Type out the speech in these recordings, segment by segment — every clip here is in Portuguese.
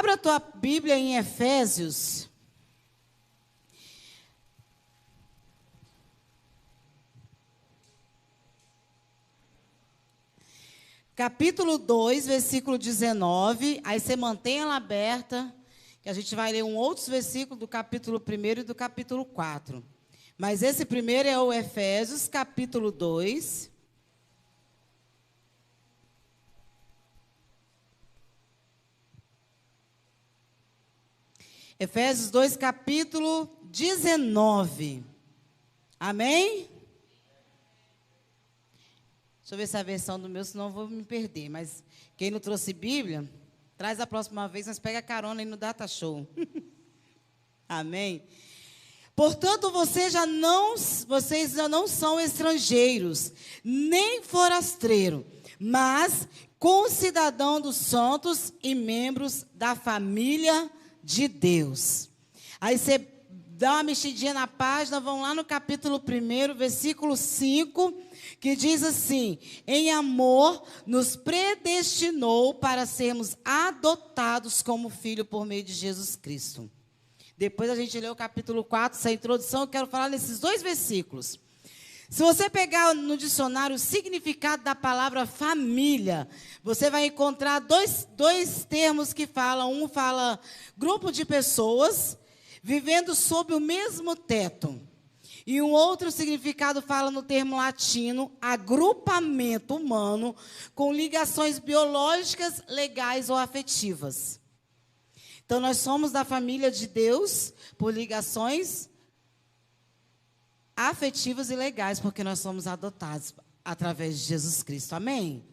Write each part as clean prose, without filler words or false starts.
Abra a tua Bíblia em Efésios. Capítulo 2, versículo 19. Aí você mantém ela aberta, que a gente vai ler outros versículos do capítulo 1 e do capítulo 4. Mas esse primeiro é o Efésios, capítulo 2. Efésios 2, capítulo 19. Amém? Deixa eu ver se é a versão do meu, senão eu vou me perder. Mas quem não trouxe Bíblia, traz a próxima vez, mas pega carona aí no Data Show. Amém? Portanto, vocês já não são estrangeiros, nem forasteiros, mas concidadão dos santos e membros da família de Deus. Aí você dá uma mexidinha na página, vão lá no capítulo 1, versículo 5, que diz assim: em amor nos predestinou para sermos adotados como filho por meio de Jesus Cristo. Depois a gente lê o capítulo 4, essa introdução, eu quero falar nesses dois versículos. Se você pegar no dicionário o significado da palavra família, você vai encontrar dois termos que falam. Um fala grupo de pessoas vivendo sob o mesmo teto. E um outro significado fala no termo latino, agrupamento humano com ligações biológicas, legais ou afetivas. Então, nós somos da família de Deus por ligações afetivas e legais, porque nós somos adotados através de Jesus Cristo. Amém?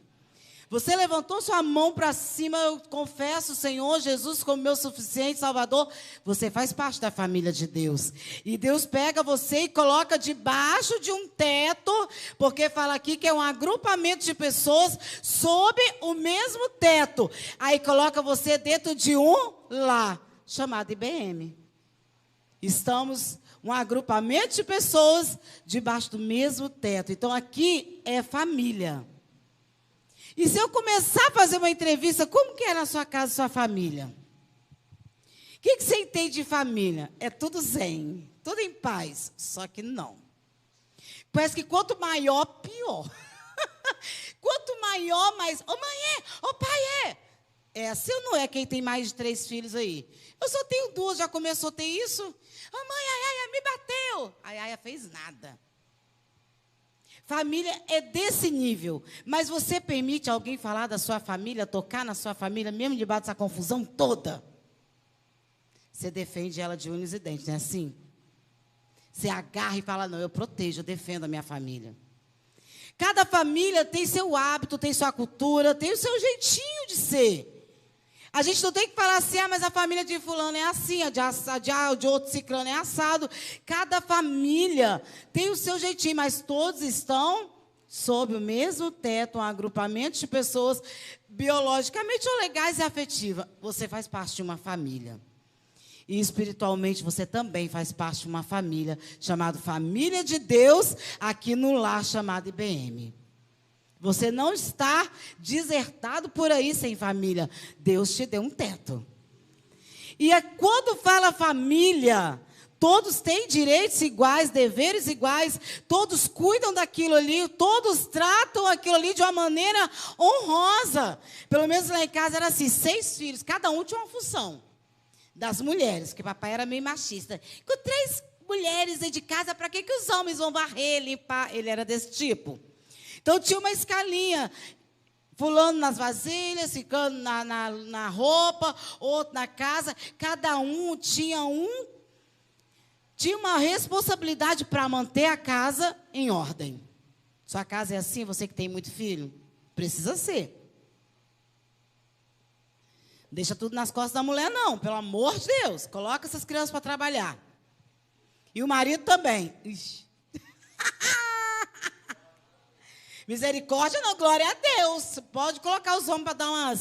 Você levantou sua mão para cima, eu confesso o Senhor Jesus como meu suficiente Salvador. Você faz parte da família de Deus. E Deus pega você e coloca debaixo de um teto, porque fala aqui que é um agrupamento de pessoas sob o mesmo teto. Aí coloca você dentro de um lar, chamado IBM. Estamos um agrupamento de pessoas debaixo do mesmo teto. Então aqui é família. E se eu começar a fazer uma entrevista, como que é na sua casa, sua família? O que você entende de família? É tudo zen, tudo em paz. Só que não. Parece que quanto maior, pior. Quanto maior, mais... Ô mãe é, ô pai é. É assim ou não é quem tem mais de 3 filhos aí? Eu só tenho 2, já começou a ter isso? Ô mãe, a Yaya me bateu. A Yaya fez nada. Família é desse nível. Mas você permite alguém falar da sua família, tocar na sua família, mesmo debaixo dessa confusão toda? Você defende ela de unhas e dentes, não é assim? Você agarra e fala, não, eu protejo, eu defendo a minha família. Cada família tem seu hábito, tem sua cultura, tem o seu jeitinho de ser. A gente não tem que falar assim, mas a família de fulano é assim, a de outro ciclano é assado. Cada família tem o seu jeitinho, mas todos estão sob o mesmo teto, um agrupamento de pessoas biologicamente ou legais e afetivas. Você faz parte de uma família. E espiritualmente você também faz parte de uma família, chamada Família de Deus, aqui no lar chamado IBM. Você não está desertado por aí sem família. Deus te deu um teto. E quando fala família, todos têm direitos iguais, deveres iguais, todos cuidam daquilo ali, todos tratam aquilo ali de uma maneira honrosa. Pelo menos lá em casa era assim, 6 filhos, cada um tinha uma função. Das mulheres, porque papai era meio machista. Com 3 mulheres aí de casa, para que os homens vão varrer, limpar? Ele era desse tipo. Então, tinha uma escalinha, fulano nas vasilhas, ficando na roupa, outro na casa. Cada um tinha uma responsabilidade para manter a casa em ordem. Sua casa é assim, você que tem muito filho? Precisa ser. Deixa tudo nas costas da mulher, não, pelo amor de Deus. Coloca essas crianças para trabalhar. E o marido também. Ixi. Misericórdia não, glória a Deus. Pode colocar os homens para dar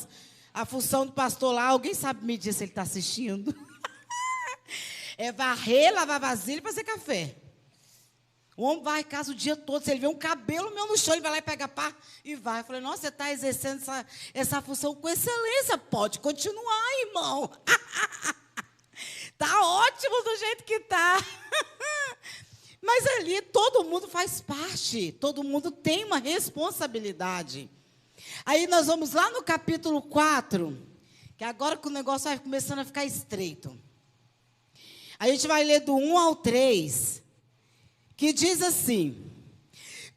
a função do pastor lá. Alguém sabe me dizer se ele está assistindo? É varrer, lavar vasilha e fazer café. O homem vai em casa o dia todo, se ele vê um cabelo meu no chão, ele vai lá e pega pá e vai. Eu falei, nossa, você está exercendo essa função com excelência. Pode continuar, irmão. Está ótimo do jeito que está. Mas ali todo mundo faz parte, todo mundo tem uma responsabilidade. Aí nós vamos lá no capítulo 4, que agora que o negócio vai começando a ficar estreito. A gente vai ler do 1 ao 3, que diz assim: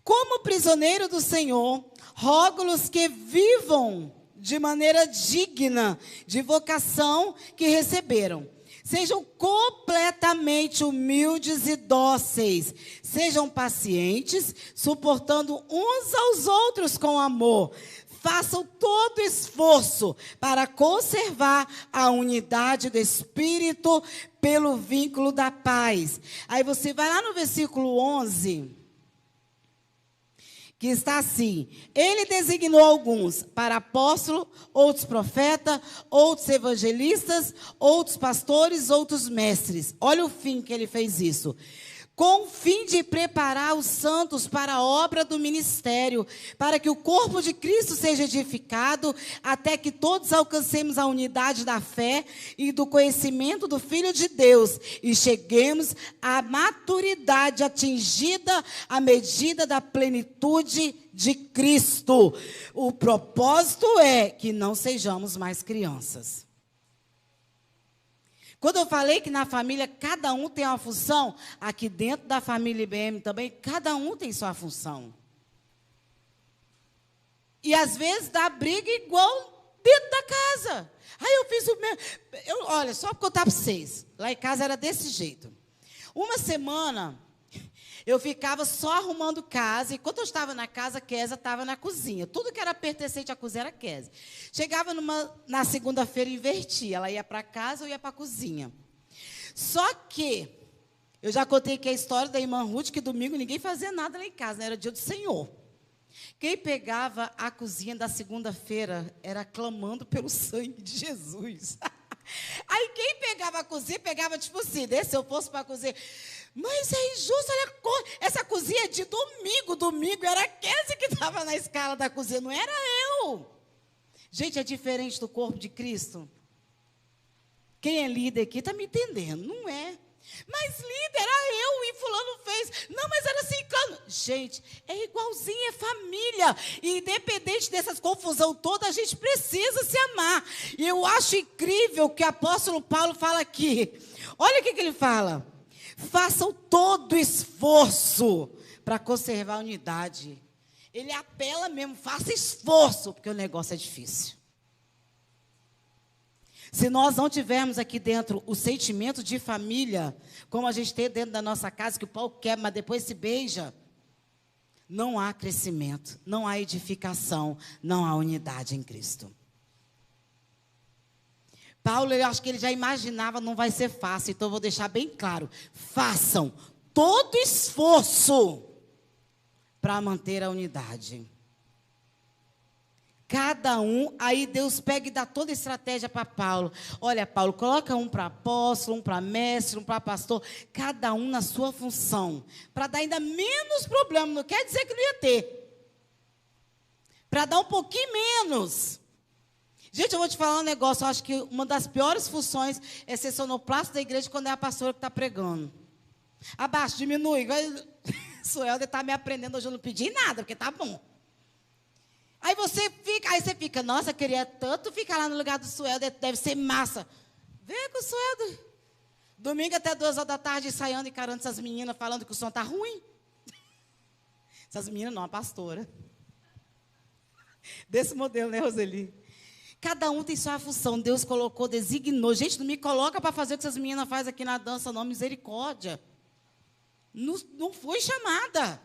como prisioneiro do Senhor, rogo-lhes que vivam de maneira digna de vocação que receberam. Sejam completamente humildes e dóceis. Sejam pacientes, suportando uns aos outros com amor. Façam todo esforço para conservar a unidade do Espírito pelo vínculo da paz. Aí você vai lá no versículo 11, que está assim: ele designou alguns para apóstolo, outros profetas, outros evangelistas, outros pastores, outros mestres. Olha o fim que ele fez isso. Com o fim de preparar os santos para a obra do ministério, para que o corpo de Cristo seja edificado, até que todos alcancemos a unidade da fé e do conhecimento do Filho de Deus, e cheguemos à maturidade atingida à medida da plenitude de Cristo. O propósito é que não sejamos mais crianças. Quando eu falei que na família cada um tem uma função, aqui dentro da família IBM também, cada um tem sua função. E às vezes dá briga igual dentro da casa. Aí eu fiz o mesmo. Olha, só para contar para vocês. Lá em casa era desse jeito. Uma semana, eu ficava só arrumando casa. E quando eu estava na casa, a Kézia estava na cozinha. Tudo que era pertencente à cozinha era Kézia. Chegava na segunda-feira e invertia. Ela ia para casa, eu ia para a cozinha. Só que, eu já contei que a história da irmã Ruth, que domingo ninguém fazia nada lá em casa, né? Era dia do Senhor. Quem pegava a cozinha da segunda-feira era clamando pelo sangue de Jesus. Aí quem pegava a cozinha, pegava tipo assim, né? Se eu fosse para a cozinha, mas é injusto, olha, essa cozinha é de domingo. Domingo era a Kézia que estava na escala da cozinha, não era eu. Gente, é diferente do corpo de Cristo. Quem é líder aqui está me entendendo, não é? Mas líder, era eu e fulano fez. Não, mas era assim, claro. Gente, é igualzinho, é família. E independente dessas confusão toda, a gente precisa se amar. E eu acho incrível o que o apóstolo Paulo fala aqui. Olha o que ele fala. Façam todo esforço para conservar a unidade. Ele apela mesmo, faça esforço, porque o negócio é difícil. Se nós não tivermos aqui dentro o sentimento de família, como a gente tem dentro da nossa casa, que o pau quebra, mas depois se beija, não há crescimento, não há edificação, não há unidade em Cristo. Paulo, eu acho que ele já imaginava, não vai ser fácil, então eu vou deixar bem claro. Façam todo esforço para manter a unidade. Cada um, aí Deus pega e dá toda a estratégia para Paulo. Olha, Paulo, coloca um para apóstolo, um para mestre, um para pastor, cada um na sua função, para dar ainda menos problema, não quer dizer que não ia ter. Para dar um pouquinho menos. Gente, eu vou te falar um negócio, eu acho que uma das piores funções é ser sonoplasta da igreja quando é a pastora que está pregando. Abaixa, diminui. Suelda está me aprendendo, hoje eu não pedi nada, porque tá bom. Aí você fica, nossa, queria tanto ficar lá no lugar do Suelda, deve ser massa. Vem com o Suelda. Domingo até 2 horas da tarde, ensaiando, encarando essas meninas, falando que o som está ruim. Essas meninas não, a pastora. Desse modelo, né, Roseli? Cada um tem sua função, Deus colocou, designou. Gente, não me coloca para fazer o que essas meninas fazem aqui na dança, não, misericórdia. Não fui chamada.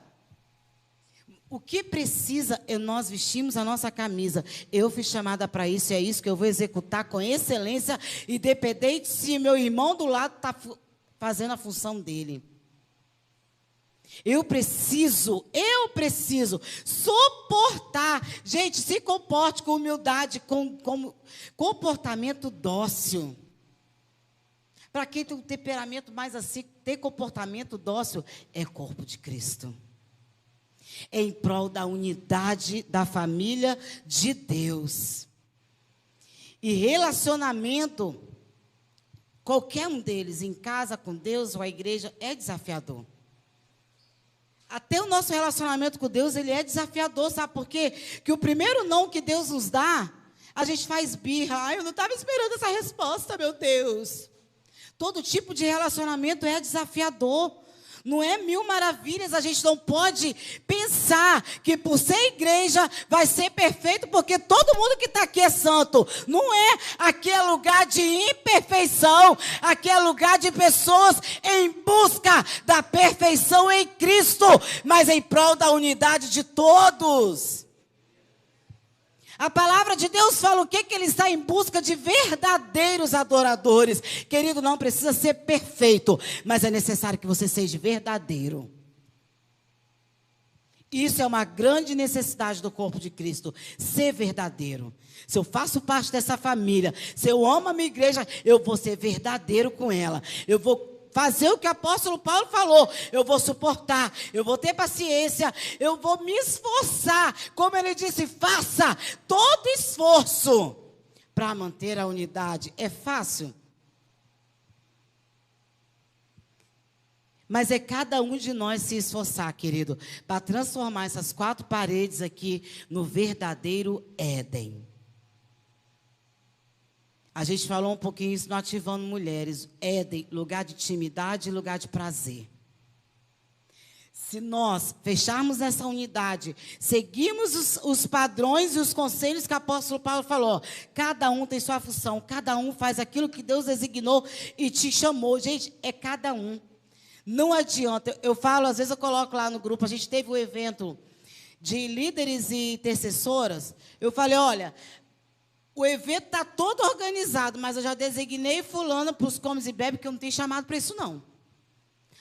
O que precisa é nós vestirmos a nossa camisa. Eu fui chamada para isso, e é isso que eu vou executar com excelência, independente se meu irmão do lado está fazendo a função dele. Eu preciso suportar. Gente, se comporte com humildade, com comportamento dócil. Para quem tem um temperamento mais assim, tem comportamento dócil, é corpo de Cristo. É em prol da unidade da família de Deus. E relacionamento, qualquer um deles, em casa, com Deus ou a igreja, é desafiador. Até o nosso relacionamento com Deus, ele é desafiador, sabe por quê? Que o primeiro não que Deus nos dá, a gente faz birra. Ai, eu não estava esperando essa resposta, meu Deus. Todo tipo de relacionamento é desafiador. Não é mil maravilhas, a gente não pode pensar que por ser igreja vai ser perfeito, porque todo mundo que está aqui é santo. Não é aquele lugar de imperfeição, aquele lugar de pessoas em busca da perfeição em Cristo, mas em prol da unidade de todos. A palavra de Deus fala o quê? Que ele está em busca de verdadeiros adoradores. Querido, não precisa ser perfeito, mas é necessário que você seja verdadeiro. Isso é uma grande necessidade do corpo de Cristo, ser verdadeiro. Se eu faço parte dessa família, se eu amo a minha igreja, eu vou ser verdadeiro com ela. Eu vou fazer o que o apóstolo Paulo falou, eu vou suportar, eu vou ter paciência, eu vou me esforçar. Como ele disse, faça todo esforço para manter a unidade. É fácil? Mas é cada um de nós se esforçar, querido, para transformar essas 4 paredes aqui no verdadeiro Éden. A gente falou um pouquinho isso no Ativando Mulheres. Éden, lugar de intimidade e lugar de prazer. Se nós fecharmos essa unidade, seguirmos os padrões e os conselhos que o apóstolo Paulo falou, cada um tem sua função, cada um faz aquilo que Deus designou e te chamou. Gente, é cada um. Não adianta. Eu falo, às vezes eu coloco lá no grupo, a gente teve um evento de líderes e intercessoras. Eu falei, olha, o evento está todo organizado, mas eu já designei fulano para os comes e bebe, que eu não tenho chamado para isso, não.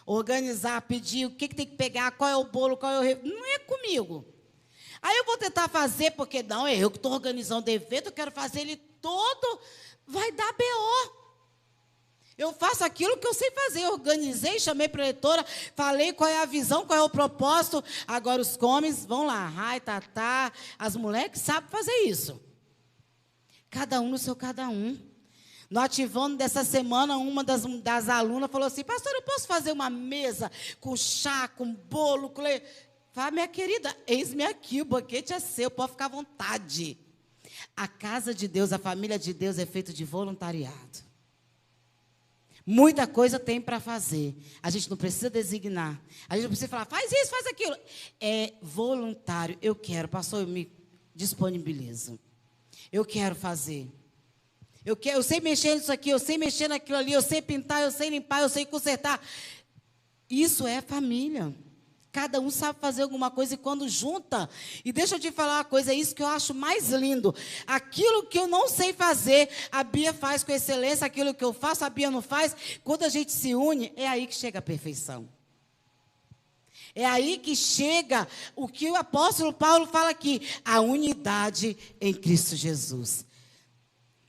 Organizar, pedir, o que tem que pegar, qual é o bolo, qual é o... Não é comigo. Aí eu vou tentar fazer, porque não, é eu que estou organizando o evento, eu quero fazer ele todo, vai dar BO. Eu faço aquilo que eu sei fazer, eu organizei, chamei para a leitora, falei qual é a visão, qual é o propósito. Agora os comes, vão lá, Rai, Tatá, as mulheres sabem fazer isso. Cada um no seu cada um. No Ativando dessa semana, uma das alunas falou assim, pastor, eu posso fazer uma mesa com chá, com bolo? Fala, minha querida, eis-me aqui, o banquete é seu, pode ficar à vontade. A casa de Deus, a família de Deus é feita de voluntariado. Muita coisa tem para fazer. A gente não precisa designar. A gente não precisa falar, faz isso, faz aquilo. É voluntário. Eu quero, pastor, eu me disponibilizo. Eu quero fazer. Eu sei mexer nisso aqui, eu sei mexer naquilo ali, eu sei pintar, eu sei limpar, eu sei consertar. Isso é família. Cada um sabe fazer alguma coisa e quando junta... E deixa eu te falar uma coisa, é isso que eu acho mais lindo. Aquilo que eu não sei fazer, a Bia faz com excelência. Aquilo que eu faço, a Bia não faz. Quando a gente se une, é aí que chega a perfeição. É aí que chega o que o apóstolo Paulo fala aqui, a unidade em Cristo Jesus.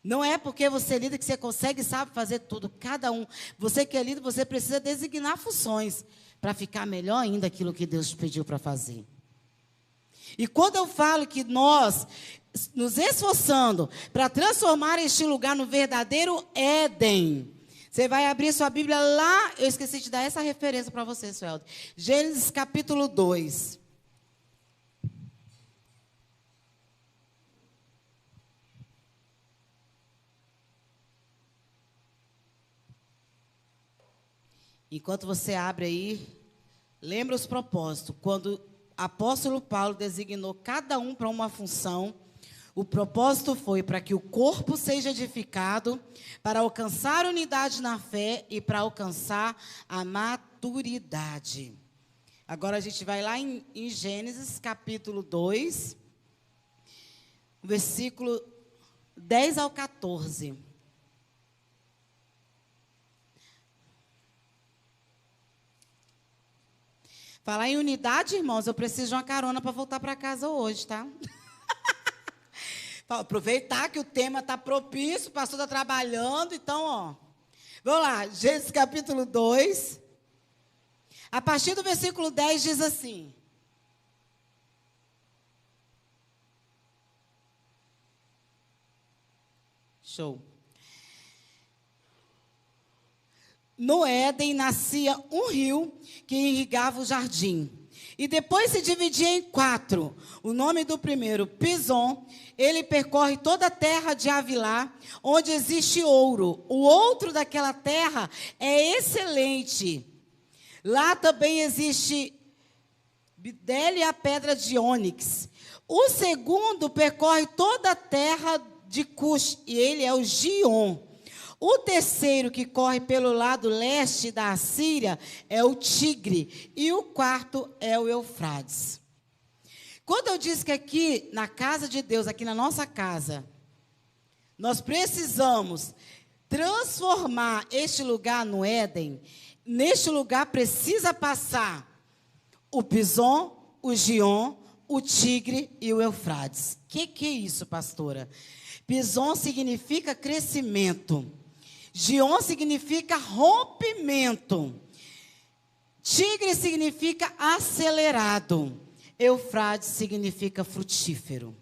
Não é porque você é líder que você consegue e sabe fazer tudo. Cada um, você que é líder, você precisa designar funções para ficar melhor ainda aquilo que Deus te pediu para fazer. E quando eu falo que nós nos esforçando para transformar este lugar no verdadeiro Éden, você vai abrir sua Bíblia lá, eu esqueci de dar essa referência para você, Sueldo. Gênesis capítulo 2. Enquanto você abre aí, lembra os propósitos. Quando o apóstolo Paulo designou cada um para uma função, o propósito foi para que o corpo seja edificado, para alcançar unidade na fé e para alcançar a maturidade. Agora a gente vai lá em Gênesis capítulo 2, versículo 10 ao 14. Falar em unidade, irmãos, eu preciso de uma carona para voltar para casa hoje, tá? Aproveitar que o tema está propício, o pastor está trabalhando, então, ó. Vamos lá, Gênesis capítulo 2. A partir do versículo 10 diz assim. Show. No Éden nascia um rio que irrigava o jardim. E depois se dividia em 4. O nome do primeiro, Pison, ele percorre toda a terra de Havilá, onde existe ouro. O outro daquela terra é excelente. Lá também existe bidele e a pedra de ônix. O segundo percorre toda a terra de Cush, e ele é o Gion. O terceiro, que corre pelo lado leste da Assíria, é o Tigre. E o quarto é o Eufrates. Quando eu disse que aqui, na casa de Deus, aqui na nossa casa, nós precisamos transformar este lugar no Éden, neste lugar precisa passar o Pison, o Gion, o Tigre e o Eufrates. O que é isso, pastora? Pison significa crescimento. Gion significa rompimento. Tigre significa acelerado. Eufrates significa frutífero.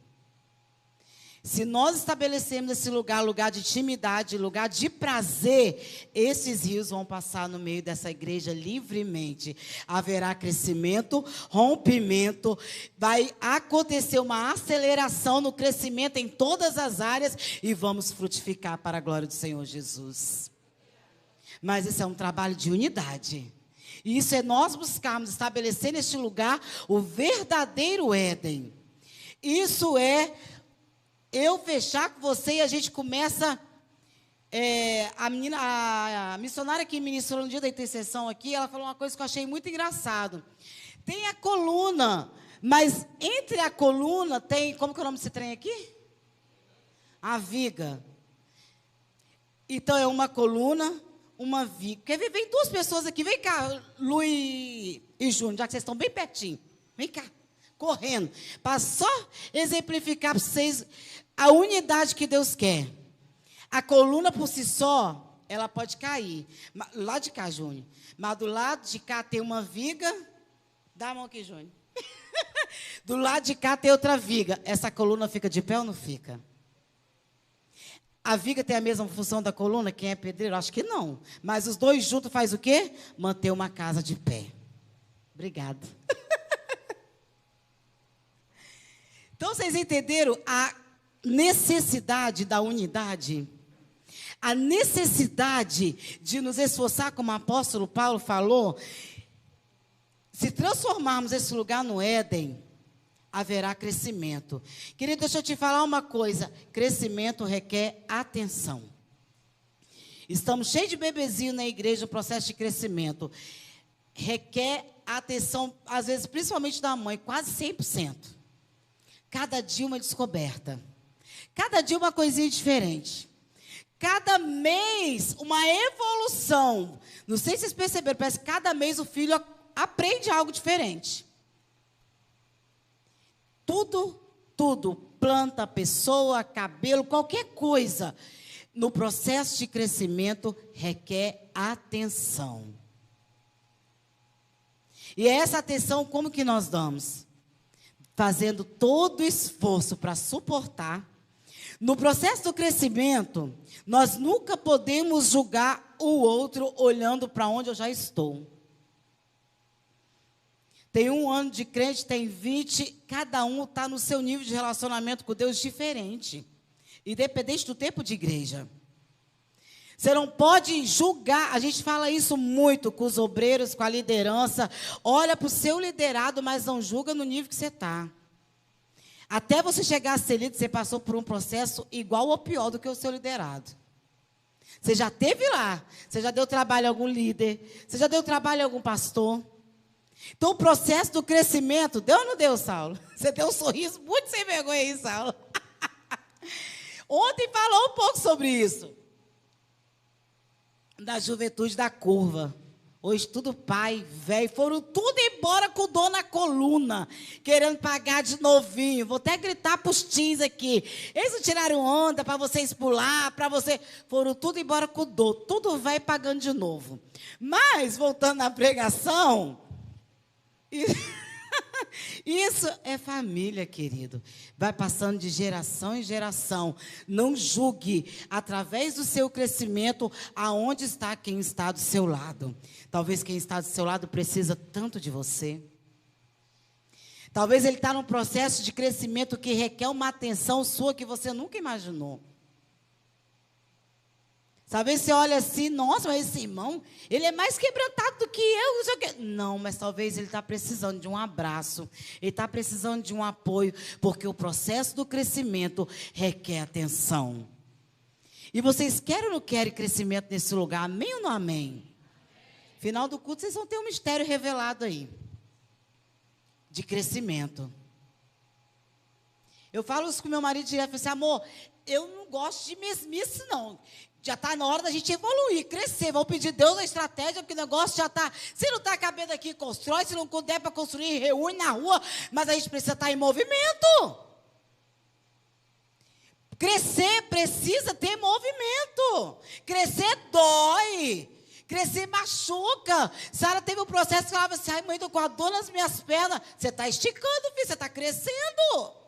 Se nós estabelecemos esse lugar, lugar de intimidade, lugar de prazer, esses rios vão passar no meio dessa igreja livremente. Haverá crescimento, rompimento, vai acontecer uma aceleração no crescimento em todas as áreas e vamos frutificar para a glória do Senhor Jesus. Mas isso é um trabalho de unidade. E isso é nós buscarmos estabelecer neste lugar o verdadeiro Éden. Isso é eu fechar com você e a gente começa. A missionária que ministrou no dia da intercessão aqui, ela falou uma coisa que eu achei muito engraçado. Tem a coluna, mas entre a coluna tem, como que é o nome desse trem aqui? A viga. Então é uma coluna, uma viga. Porque vem duas pessoas aqui, vem cá, Lu e Júnior, já que vocês estão bem pertinho. Vem cá, correndo. Para só exemplificar para vocês a unidade que Deus quer. A coluna por si só, ela pode cair. Lá de cá, Júnior. Mas do lado de cá tem uma viga. Dá a mão aqui, Júnior. Do lado de cá tem outra viga. Essa coluna fica de pé ou não fica? A viga tem a mesma função da coluna? Quem é pedreiro? Acho que não. Mas os dois juntos faz o quê? Manter uma casa de pé. Obrigada. Então, vocês entenderam a necessidade da unidade? A necessidade de nos esforçar, como o apóstolo Paulo falou, se transformarmos esse lugar no Éden, haverá crescimento. Querido, deixa eu te falar uma coisa, crescimento requer atenção. Estamos cheios de bebezinho na igreja, no processo de crescimento. Requer atenção, às vezes, principalmente da mãe, quase 100%. Cada dia uma descoberta. Cada dia uma coisinha diferente. Cada mês uma evolução. Não sei se vocês perceberam, parece que cada mês o filho aprende algo diferente. Tudo, planta, pessoa, cabelo, qualquer coisa, no processo de crescimento requer atenção. E essa atenção, como que nós damos? Fazendo todo o esforço para suportar. No processo do crescimento, nós nunca podemos julgar o outro olhando para onde eu já estou. Tem 1 ano de crente, tem 20, cada um está no seu nível de relacionamento com Deus diferente, independente do tempo de igreja. Você não pode julgar, a gente fala isso muito com os obreiros, com a liderança. Olha para o seu liderado, mas não julga no nível que você está. Até você chegar a ser líder, você passou por um processo igual ou pior do que o seu liderado. Você já esteve lá, você já deu trabalho a algum líder, você já deu trabalho a algum pastor. Então, o processo do crescimento, deu ou não deu, Saulo? Você deu um sorriso muito sem vergonha aí, Saulo. Ontem falou um pouco sobre isso. Da juventude da curva. Hoje tudo pai, velho, foram tudo embora com dor na coluna, querendo pagar de novinho. Vou até gritar para os teens aqui. Eles não tiraram onda para vocês pular, para você... Foram tudo embora com dor, tudo vai pagando de novo. Mas, voltando à pregação... Isso é família, querido. Vai passando de geração em geração. Não julgue, através do seu crescimento, aonde está quem está do seu lado. Talvez quem está do seu lado precisa tanto de você. Talvez ele está num processo de crescimento que requer uma atenção sua que você nunca imaginou. Talvez você olhe assim, nossa, mas esse irmão, ele é mais quebrantado do que eu. Não sei o quê. Não, mas talvez ele está precisando de um abraço. Ele está precisando de um apoio, porque o processo do crescimento requer atenção. E vocês querem ou não querem crescimento nesse lugar? Amém ou não amém? Final do culto, vocês vão ter um mistério revelado aí. De crescimento. Eu falo isso com meu marido direto, eu falo assim, amor, eu não gosto de mesmice, não. Já está na hora da gente evoluir, crescer. Vamos pedir a Deus a estratégia, porque o negócio já está... Se não está cabendo aqui, constrói. Se não der para construir, reúne na rua. Mas a gente precisa estar em movimento. Crescer precisa ter movimento. Crescer dói. Crescer machuca. Sara teve um processo que falava assim, ai mãe, estou com a dor nas minhas pernas. Você está esticando, filho, você está crescendo.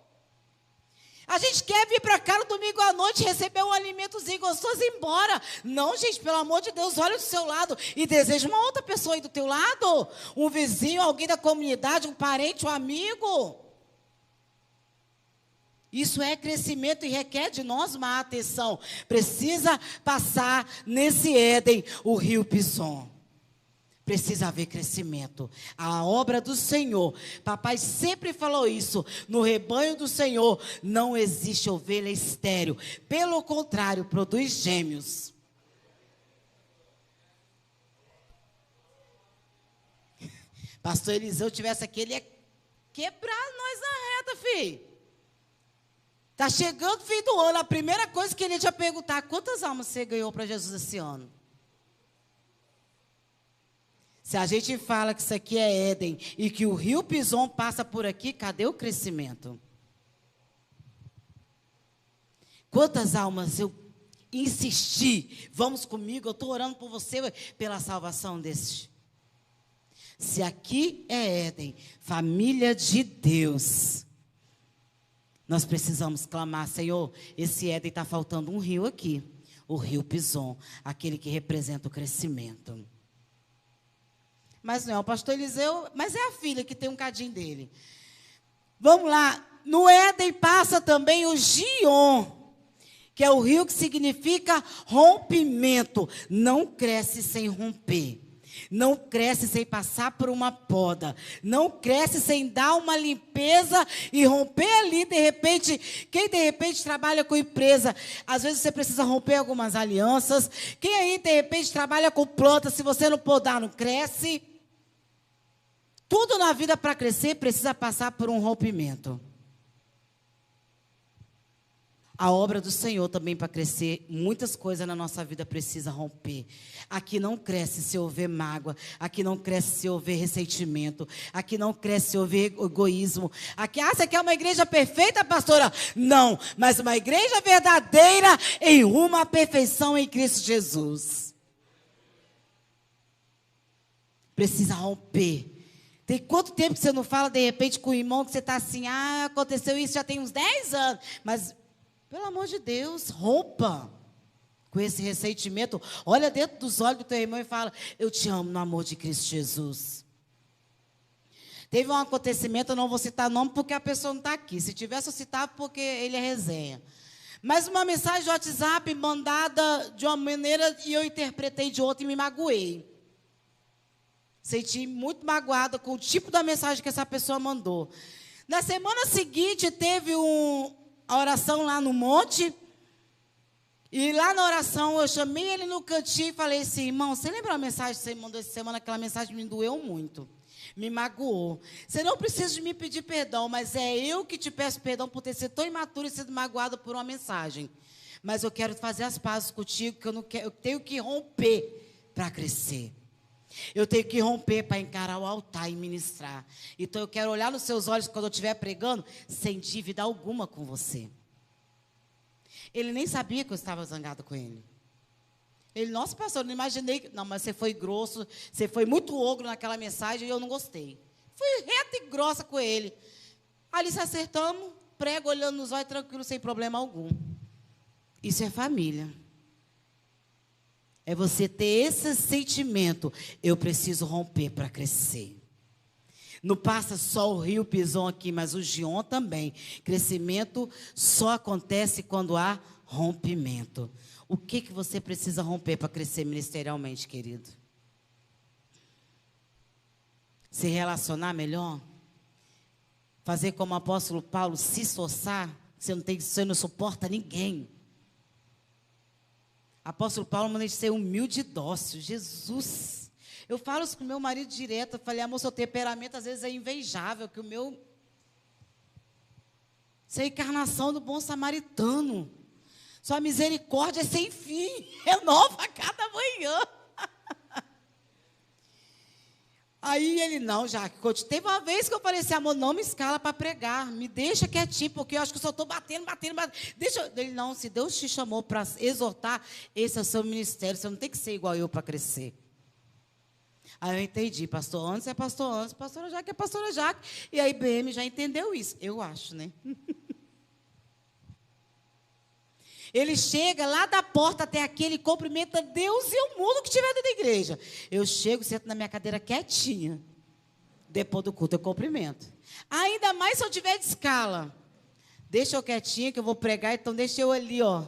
A gente quer vir para cá no domingo à noite, receber um alimentozinho gostoso e ir embora. Não, gente, pelo amor de Deus, olha do seu lado e deseja uma outra pessoa aí do teu lado. Um vizinho, alguém da comunidade, um parente, um amigo. Isso é crescimento e requer de nós uma atenção. Precisa passar nesse Éden o rio Pison. Precisa haver crescimento. A obra do Senhor. Papai sempre falou isso. No rebanho do Senhor não existe ovelha estéril. Pelo contrário, produz gêmeos. Pastor Eliseu tivesse aqui, ele ia quebrar nós na reta, filho. Está chegando o fim do ano. A primeira coisa que ele ia perguntar, quantas almas você ganhou para Jesus esse ano? Se a gente fala que isso aqui é Éden e que o rio Pison passa por aqui, cadê o crescimento? Quantas almas eu insisti, vamos comigo, eu estou orando por você, pela salvação desses. Se aqui é Éden, família de Deus, nós precisamos clamar, Senhor, esse Éden está faltando um rio aqui, o rio Pison, aquele que representa o crescimento. Mas não é o pastor Eliseu, mas é a filha que tem um cadinho dele. Vamos lá. No Éden passa também o Gion, que é o rio que significa rompimento. Não cresce sem romper. Não cresce sem passar por uma poda. Não cresce sem dar uma limpeza e romper ali, de repente. Quem de repente trabalha com empresa, às vezes você precisa romper algumas alianças. Quem aí de repente trabalha com planta, se você não podar, não cresce. Tudo na vida para crescer precisa passar por um rompimento. A obra do Senhor também para crescer, muitas coisas na nossa vida precisa romper. Aqui não cresce se houver mágoa, aqui não cresce se houver ressentimento, aqui não cresce se houver egoísmo. Aqui, você quer uma igreja perfeita, pastora? Não, mas uma igreja verdadeira em rumo à perfeição em Cristo Jesus. Precisa romper. Tem quanto tempo que você não fala, de repente, com o irmão, que você está assim, aconteceu isso já tem uns 10 anos. Mas, pelo amor de Deus, rompa com esse ressentimento. Olha dentro dos olhos do teu irmão e fala, eu te amo no amor de Cristo Jesus. Teve um acontecimento, eu não vou citar nome porque a pessoa não está aqui. Se tivesse, eu citava porque ele é resenha. Mas uma mensagem de WhatsApp mandada de uma maneira e eu interpretei de outra e me magoei. Senti muito magoada com o tipo da mensagem que essa pessoa mandou. Na semana seguinte, teve a oração lá no monte. E lá na oração, eu chamei ele no cantinho e falei assim, irmão, você lembra a mensagem que você mandou essa semana? Aquela mensagem me doeu muito. Me magoou. Você não precisa de me pedir perdão, mas é eu que te peço perdão por ter sido tão imaturo e sido magoado por uma mensagem. Mas eu quero fazer as pazes contigo, que eu tenho que romper para crescer. Eu tenho que romper para encarar o altar e ministrar. Então eu quero olhar nos seus olhos quando eu estiver pregando, sem dívida alguma com você. Ele nem sabia que eu estava zangada com ele. Ele, nossa, pastor, eu não imaginei. Não, mas você foi grosso, você foi muito ogro naquela mensagem e eu não gostei. Fui reta e grossa com ele. Ali se acertamos, prego olhando nos olhos, tranquilo, sem problema algum. Isso é família. É você ter esse sentimento. Eu preciso romper para crescer. Não passa só o Rio Pison aqui, mas o Gion também. Crescimento só acontece quando há rompimento. O que você precisa romper para crescer ministerialmente, querido? Se relacionar melhor? Fazer como o apóstolo Paulo, se esforçar? Você não suporta ninguém. Apóstolo Paulo manda a gente ser humilde e dócil. Jesus. Eu falo isso com meu marido direto. Eu falei, amor, seu temperamento às vezes é invejável, que o meu... Você é a encarnação do bom samaritano. Sua misericórdia é sem fim. Renova a cada manhã. Aí ele, não, Jaque, teve uma vez que eu falei assim, amor, não me escala para pregar, me deixa quietinho, porque eu acho que eu só estou batendo. Deixa ele, não, se Deus te chamou para exortar, esse é o seu ministério, você não tem que ser igual eu para crescer. Aí eu entendi, pastor Anderson é pastor Anderson, pastora Jaque é pastora Jaque, e aí BM já entendeu isso, eu acho, né? Ele chega lá da porta até aqui, ele cumprimenta Deus e o mundo que estiver dentro da igreja. Eu chego, sento na minha cadeira quietinha. Depois do culto eu cumprimento. Ainda mais se eu tiver de escala. Deixa eu quietinha que eu vou pregar, então deixa eu ali, ó.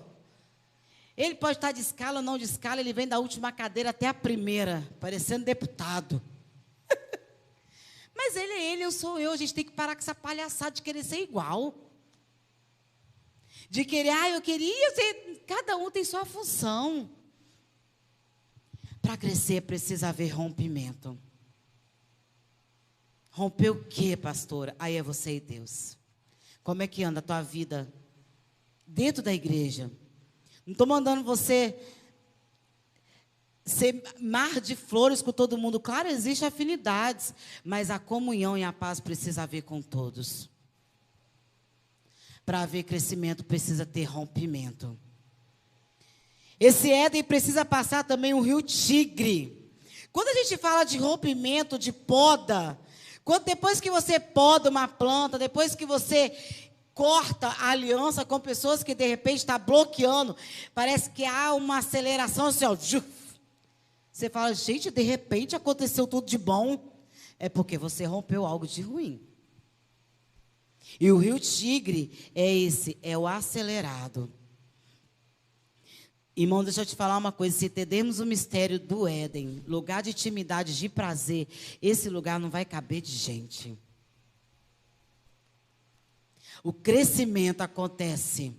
Ele pode estar de escala ou não de escala, ele vem da última cadeira até a primeira, parecendo deputado. Mas ele é ele, eu sou eu, a gente tem que parar com essa palhaçada de querer ser igual. De querer, eu queria ser... Cada um tem sua função. Para crescer precisa haver rompimento. Romper o quê, pastora? Aí é você e Deus. Como é que anda a tua vida dentro da igreja? Não estou mandando você ser mar de flores com todo mundo. Claro, existem afinidades, mas a comunhão e a paz precisa haver com todos. Para haver crescimento, precisa ter rompimento. Esse Éden precisa passar também o rio Tigre. Quando a gente fala de rompimento, de poda, depois que você poda uma planta, depois que você corta a aliança com pessoas que de repente está bloqueando, parece que há uma aceleração assim, ó. Você fala, gente, de repente aconteceu tudo de bom. É porque você rompeu algo de ruim. E o rio Tigre é o acelerado. Irmão, deixa eu te falar uma coisa, se entendermos o mistério do Éden, lugar de intimidade, de prazer, esse lugar não vai caber de gente. O crescimento acontece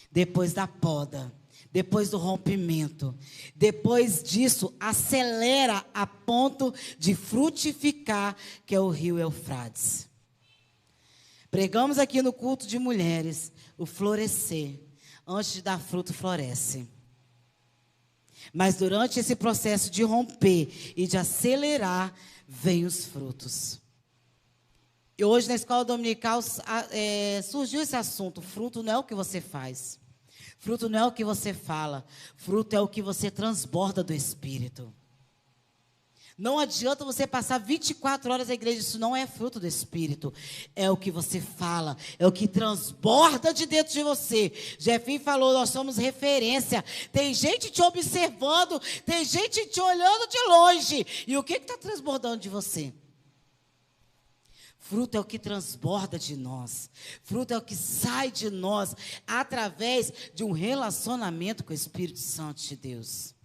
depois da poda, depois do rompimento. Depois disso, acelera a ponto de frutificar, que é o rio Eufrates. Pregamos aqui no culto de mulheres, o florescer. Antes de dar fruto, floresce. Mas durante esse processo de romper e de acelerar, vem os frutos. E hoje na escola dominical surgiu esse assunto. Fruto não é o que você faz. Fruto não é o que você fala. Fruto é o que você transborda do Espírito. Não adianta você passar 24 horas na igreja, isso não é fruto do Espírito. É o que você fala, é o que transborda de dentro de você. Jefinho falou, nós somos referência. Tem gente te observando, tem gente te olhando de longe. E o que está transbordando de você? Fruto é o que transborda de nós. Fruto é o que sai de nós através de um relacionamento com o Espírito Santo de Deus.